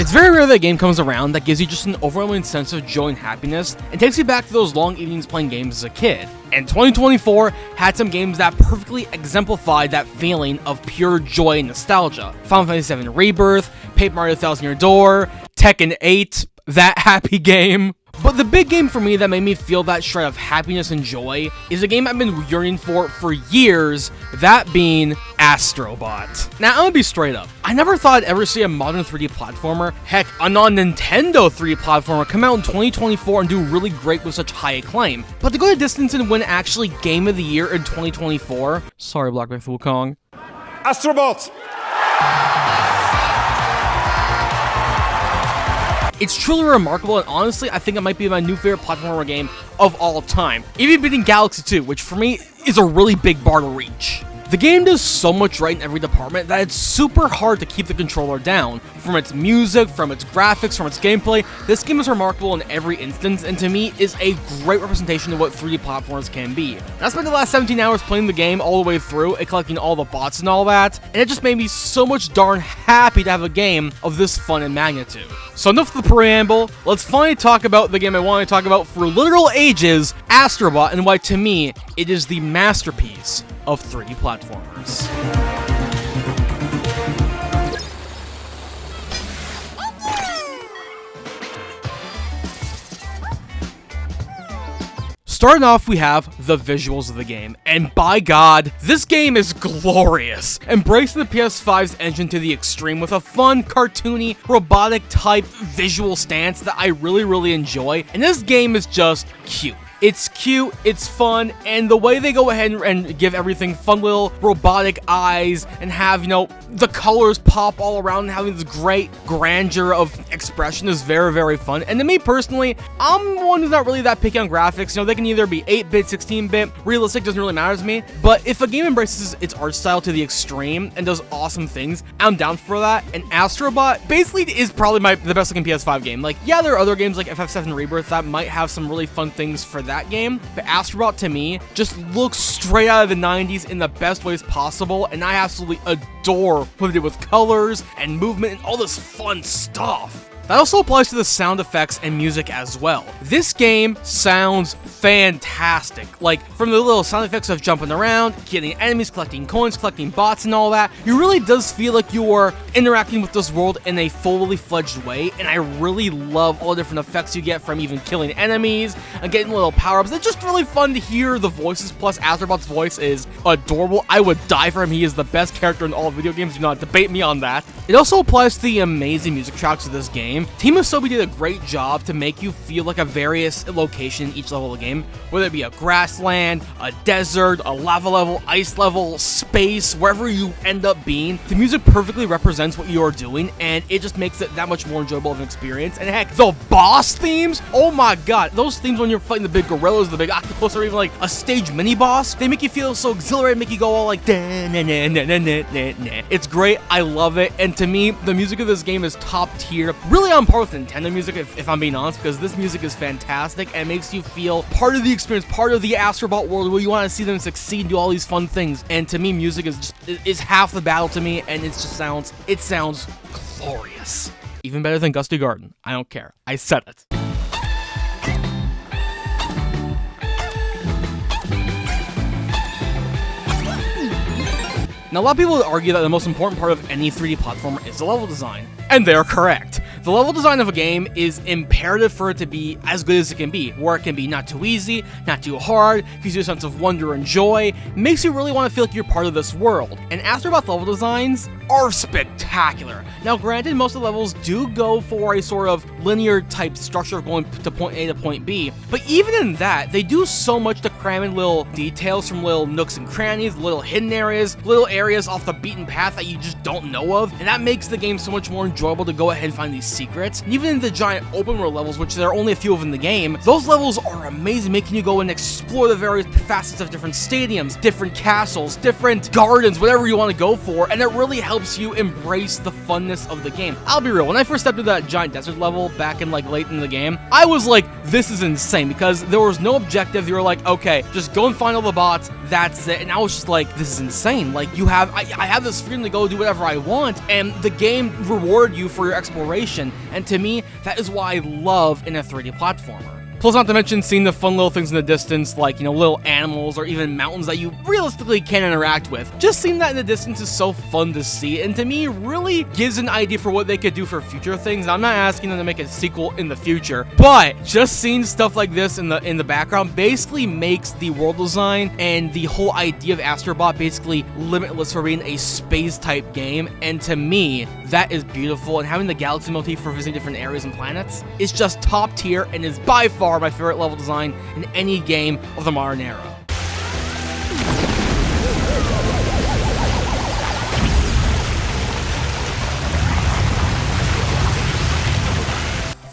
It's very rare that a game comes around that gives you just an overwhelming sense of joy and happiness and takes you back to those long evenings playing games as a kid. And 2024 had some games that perfectly exemplified that feeling of pure joy and nostalgia. Final Fantasy VII Rebirth, Paper Mario Thousand Year Door, Tekken 8, that happy game. But the big game for me that made me feel that shred of happiness and joy is a game I've been yearning for years, that being ASTRO BOT. Now, I'm gonna be straight up. I never thought I'd ever see a modern 3D platformer, heck, a non-Nintendo 3D platformer, come out in 2024 and do really great with such high acclaim. But to go the distance and win actually Game of the Year in 2024, sorry Black Myth Wukong. ASTRO BOT! It's truly remarkable, and honestly, I think it might be my new favorite platformer game of all time. Even beating Galaxy 2, which for me is a really big bar to reach. The game does so much right in every department that it's super hard to keep the controller down. From its music, from its graphics, from its gameplay, this game is remarkable in every instance, and to me is a great representation of what 3D platformers can be. I spent the last 17 hours playing the game all the way through and collecting all the bots and all that, and it just made me so much darn happy to have a game of this fun and magnitude. So enough of the preamble, let's finally talk about the game I wanted to talk about for literal ages, ASTRO BOT, and why to me, it is the masterpiece of 3D platformers. Starting off, we have the visuals of the game, and by God, this game is glorious, embracing the PS5's engine to the extreme with a fun, cartoony, robotic-type visual stance that I really enjoy, and this game is just cute. It's cute, it's fun, and the way they go ahead and give everything fun little robotic eyes and have, you know, the colors pop all around and having this great grandeur of expression is very fun. And to me personally, I'm one who's not really that picky on graphics. You know, they can either be 8-bit, 16-bit, realistic doesn't really matter to me. But if a game embraces its art style to the extreme and does awesome things, I'm down for that. And ASTRO BOT basically is probably the best looking PS5 game. Like, yeah, there are other games like FF7 Rebirth that might have some really fun things for that game, but ASTRO BOT to me just looks straight out of the 90s in the best ways possible, and I absolutely adore what they did with colors and movement and all this fun stuff. That also applies to the sound effects and music as well. This game sounds fantastic. Like, from the little sound effects of jumping around, getting enemies, collecting coins, collecting bots and all that, it really does feel like you are interacting with this world in a fully fledged way, and I really love all the different effects you get from even killing enemies and getting little power-ups. It's just really fun to hear the voices, plus ASTRO BOT's voice is adorable. I would die for him. He is the best character in all video games. Do not debate me on that. It also applies to the amazing music tracks of this game. Team Asobi did a great job to make you feel like a various location in each level of the game, whether it be a grassland, a desert, a lava level, ice level, space, wherever you end up being. The music perfectly represents what you are doing, and it just makes it that much more enjoyable of an experience. And heck, the boss themes, oh my god, those themes when you're fighting the big gorillas, the big octopus, or even like a stage mini boss, they make you feel so exhilarated, make you go all like, it's great, I love it, and to me, the music of this game is top tier, really on par with Nintendo music, if I'm being honest, because this music is fantastic and makes you feel part of the experience, part of the ASTRO BOT world where you want to see them succeed and do all these fun things. And to me, music is half the battle to me, and it sounds glorious. Even better than Gusty Garden. I don't care. I said it. Now, a lot of people would argue that the most important part of any 3D platformer is the level design, and they're correct. The level design of a game is imperative for it to be as good as it can be, where it can be not too easy, not too hard, gives you a sense of wonder and joy, makes you really want to feel like you're part of this world. And ASTRO BOT level designs are spectacular. Now, granted, most of the levels do go for a sort of linear type structure going to point A to point B, but even in that, they do so much to cram in little details from little nooks and crannies, little hidden areas, little areas off the beaten path that you just don't know of, and that makes the game so much more enjoyable to go ahead and find these secrets. And even in the giant open world levels, which there are only a few of in the game, those levels are amazing, making you go and explore the various facets of different stadiums, different castles, different gardens, whatever you want to go for, and it really helps you embrace the funness of the game. I'll be real, when I first stepped into that giant desert level back in like late in the game, I was like, this is insane, because there was no objective. You were like, okay, just go and find all the bots, that's it. And I was just like, this is insane. Like, you I have this freedom to go do whatever I want, and the game reward you for your exploration. And to me, that is why I love in a 3D platformer. Plus, not to mention seeing the fun little things in the distance, like, little animals or even mountains that you realistically can't interact with. Just seeing that in the distance is so fun to see, and to me, really gives an idea for what they could do for future things. Now, I'm not asking them to make a sequel in the future, but just seeing stuff like this in the background basically makes the world design and the whole idea of Astro Bot basically limitless for being a space-type game, and to me, that is beautiful, and having the galaxy motif for visiting different areas and planets is just top tier and is by far my favorite level design in any game of the modern era.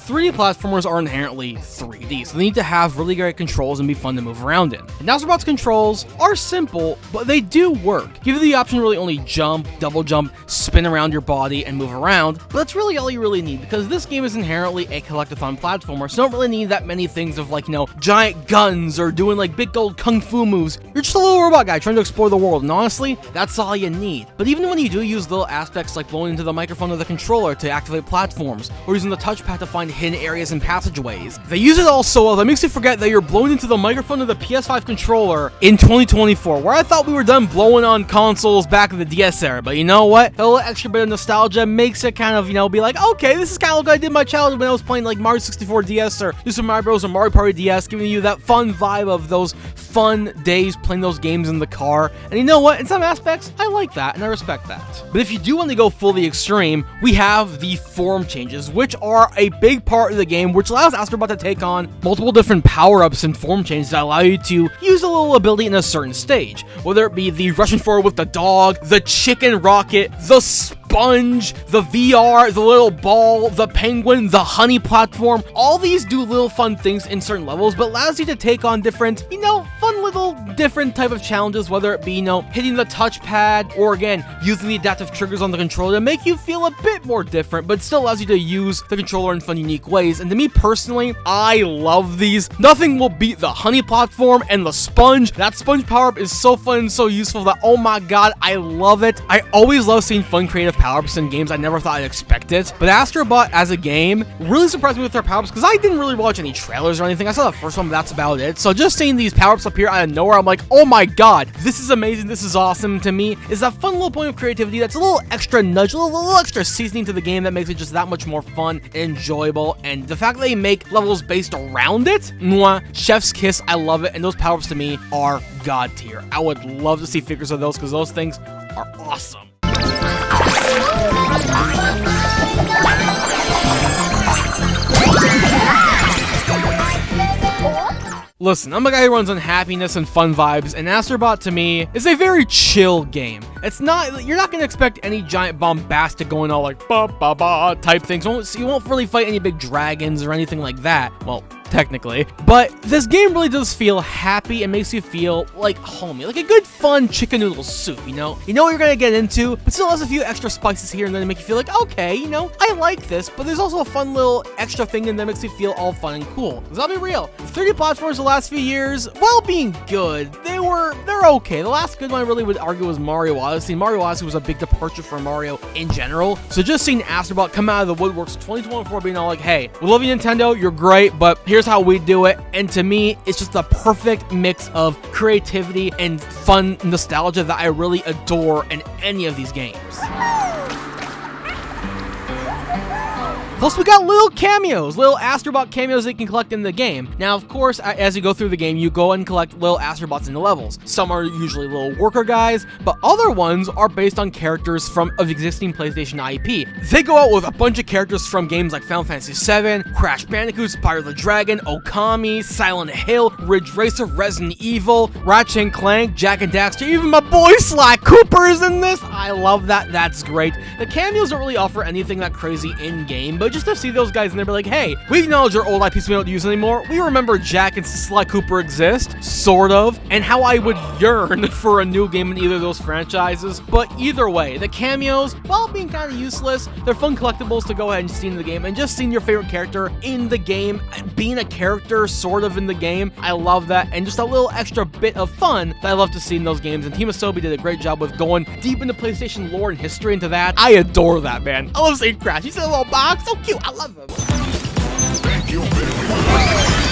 3D platformers are inherently 3D, so they need to have really great controls and be fun to move around in. And Astro Bot's controls are simple, but they do work. Give you the option to really only jump, double jump, spin around your body, and move around, but that's really all you really need, because this game is inherently a collectathon platformer, so you don't really need that many things of giant guns or doing big old kung fu moves. You're just a little robot guy trying to explore the world, and honestly, that's all you need. But even when you do use little aspects like blowing into the microphone of the controller to activate platforms, or using the touchpad to find hidden areas and passageways, they use it all so well that makes you forget that you're blowing into the microphone of the PS5 controller in 2024, where I thought we were done blowing on consoles back in the DS era. But you know what? A little extra bit of nostalgia makes it kind of, be like, okay, this is kind of like I did my childhood when I was playing Mario 64 DS or Super Mario Bros. Or Mario Party DS, giving you that fun vibe of those fun days playing those games in the car. And you know what? In some aspects, I like that and I respect that. But if you do want to go fully extreme, we have the form changes, which are a big part of the game, which allows Astro Bot to take on multiple different power-ups and form changes that allow you to use a little ability in a certain stage, whether it be the rushing forward with the dog, the chicken rocket, the sponge, the VR, the little ball, the penguin, the honey platform. All these do little fun things in certain levels, but allows you to take on different, fun little different type of challenges, whether it be, hitting the touchpad, or again, using the adaptive triggers on the controller to make you feel a bit more different, but still allows you to use the controller in fun, unique ways. And to me personally, I love these. Nothing will beat the honey platform and the sponge. That sponge power-up is so fun and so useful that, oh my god, I love it. I always love seeing fun, creative power-ups in games I never thought I'd expect it. But Astro Bot as a game really surprised me with their power-ups, because I didn't really watch any trailers or anything. I saw the first one, but that's about it. So just seeing these power-ups appear out of nowhere, I'm like, oh my god, this is amazing, this is awesome. To me, is that fun little point of creativity that's a little extra nudge, a little extra seasoning to the game that makes it just that much more fun and enjoyable. And the fact that they make levels based around it, mwah, chef's kiss, I love it. And those power-ups to me are god tier. I would love to see figures of those, because those things are awesome. Listen, I'm a guy who runs on happiness and fun vibes, and Astro Bot to me is a very chill game. It's not, you're not going to expect any giant bombastic going all ba ba ba type things. You won't really fight any big dragons or anything like that. Well, technically. But this game really does feel happy and makes you feel like homey, like a good fun chicken noodle soup, You know what you're gonna get into, but still has a few extra spices here and then to make you feel like, okay, I like this, but there's also a fun little extra thing in there that makes you feel all fun and cool. Because I'll be real, 3D platformers the last few years, while being good, they're okay. The last good one I really would argue was Mario Odyssey. Mario Odyssey was a big departure for Mario in general. So just seeing Astro Bot come out of the woodworks 2024 being all like, hey, we love you, Nintendo, you're great, but here's how we do it. And to me, it's just the perfect mix of creativity and fun nostalgia that I really adore in any of these games. Plus, we got little cameos, little Astro Bot cameos that you can collect in the game. Now, of course, as you go through the game, you go and collect little Astro Bots in the levels. Some are usually little worker guys, but other ones are based on characters of existing PlayStation IP. They go out with a bunch of characters from games like Final Fantasy VII, Crash Bandicoot, Spyro the Dragon, Okami, Silent Hill, Ridge Racer, Resident Evil, Ratchet & Clank, Jak and Daxter, even my boy Sly Cooper is in this. I love that. That's great. The cameos don't really offer anything that crazy in-game, but just to see those guys and they'll be like, hey, we acknowledge our old IPs we don't use anymore. We remember Jack and Sly Cooper exist, sort of, and how I would yearn for a new game in either of those franchises. But either way, the cameos, while being kind of useless, they're fun collectibles to go ahead and see in the game, and just seeing your favorite character in the game, being a character sort of in the game, I love that, and just a little extra bit of fun that I love to see in those games. And Team Asobi did a great job with going deep into PlayStation lore and history into that. I adore that, man. I love seeing Crash. He's in a little box, so cute. I love him. Thank you very much.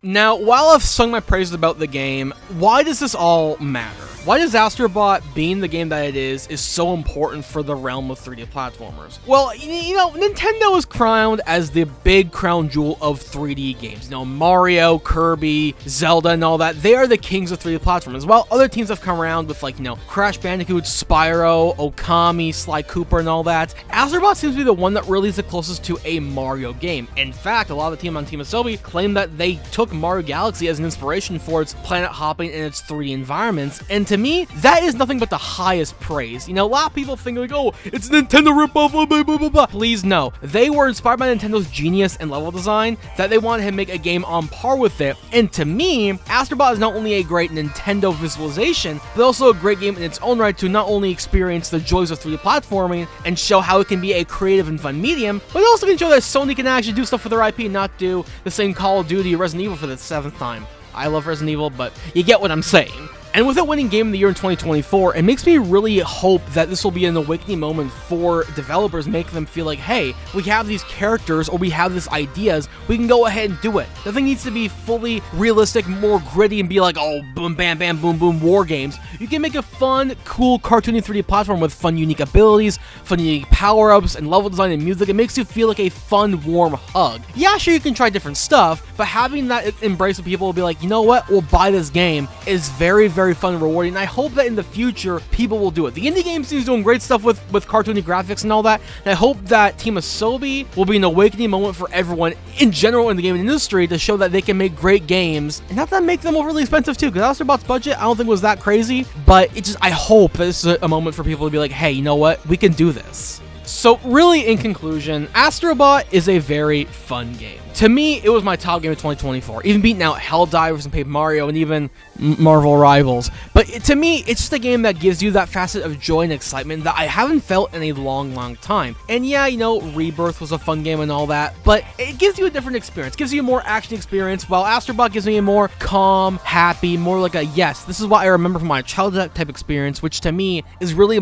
Now, while I've sung my praises about the game, why does this all matter? Why does Astro Bot, being the game that it is so important for the realm of 3D platformers? Well, you know, Nintendo is crowned as the big crown jewel of 3D games. You know, Mario, Kirby, Zelda, and all that, they are the kings of 3D platformers. While other teams have come around with, like, you know, Crash Bandicoot, Spyro, Okami, Sly Cooper, and all that, Astro Bot seems to be the one that really is the closest to a Mario game. In fact, a lot of the team on Team Asobi claim that they took Mario Galaxy as an inspiration for its planet hopping and its 3D environments, and to me, that is nothing but the highest praise. You know, a lot of people think like, oh, it's Nintendo ripoff, blah, blah, blah, blah. Please no. They were inspired by Nintendo's genius and level design that they wanted to make a game on par with it. And to me, Astro Bot is not only a great Nintendo visualization, but also a great game in its own right to not only experience the joys of 3D platforming and show how it can be a creative and fun medium, but it also can show that Sony can actually do stuff for their IP and not do the same Call of Duty or Resident Evil for the 7th time. I love Resident Evil, but you get what I'm saying. And with it winning Game of the Year in 2024, it makes me really hope that this will be an awakening moment for developers, making them feel like, hey, we have these characters or we have these ideas, we can go ahead and do it. Nothing needs to be fully realistic, more gritty, and be like, oh, boom, bam, bam, boom, boom, war games. You can make a fun, cool, cartoony 3D platform with fun, unique abilities, fun, unique power-ups, and level design and music. It makes you feel like a fun, warm hug. Yeah, sure, you can try different stuff, but having that embrace of people will be like, you know what, we'll buy this game is very, very fun and rewarding, and I hope that in the future people will do it. The indie game scene's doing great stuff with cartoony graphics and all that, and I hope that Team Asobi will be an awakening moment for everyone in general in the gaming industry to show that they can make great games, and not that make them overly expensive too, because Astro Bot's budget I don't think was that crazy, but I hope that this is a moment for people to be like, hey, you know what, we can do this. So really, in conclusion, Astro Bot is a very fun game. To me, it was my top game of 2024, even beating out Helldivers and Paper Mario and even Marvel Rivals. But to me, it's just a game that gives you that facet of joy and excitement that I haven't felt in a long, long time. And yeah, you know, Rebirth was a fun game and all that, but it gives you a different experience. It gives you a more action experience, while Astro Bot gives me a more calm, happy, more like a, yes, this is what I remember from my childhood type experience, which to me is really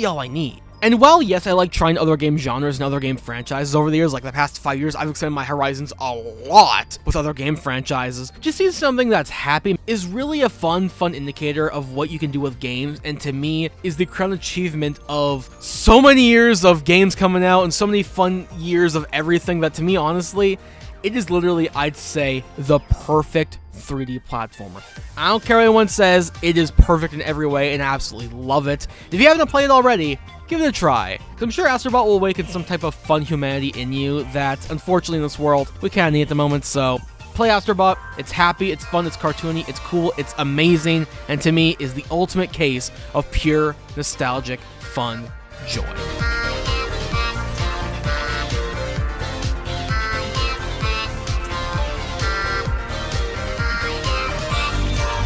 all I need. And while, yes, I like trying other game genres and other game franchises over the years, like the past 5 years, I've extended my horizons a lot with other game franchises. Just seeing something that's happy is really a fun indicator of what you can do with games, and to me, is the crown achievement of so many years of games coming out and so many fun years of everything that, to me, honestly, it is literally, I'd say, the perfect 3D platformer. I don't care what anyone says, it is perfect in every way, and I absolutely love it. If you haven't played it already, give it a try, because I'm sure Astro Bot will awaken some type of fun humanity in you that, unfortunately, in this world, we kind of need at the moment. So play Astro Bot. It's happy, it's fun, it's cartoony, it's cool, it's amazing, and to me is the ultimate case of pure nostalgic fun joy.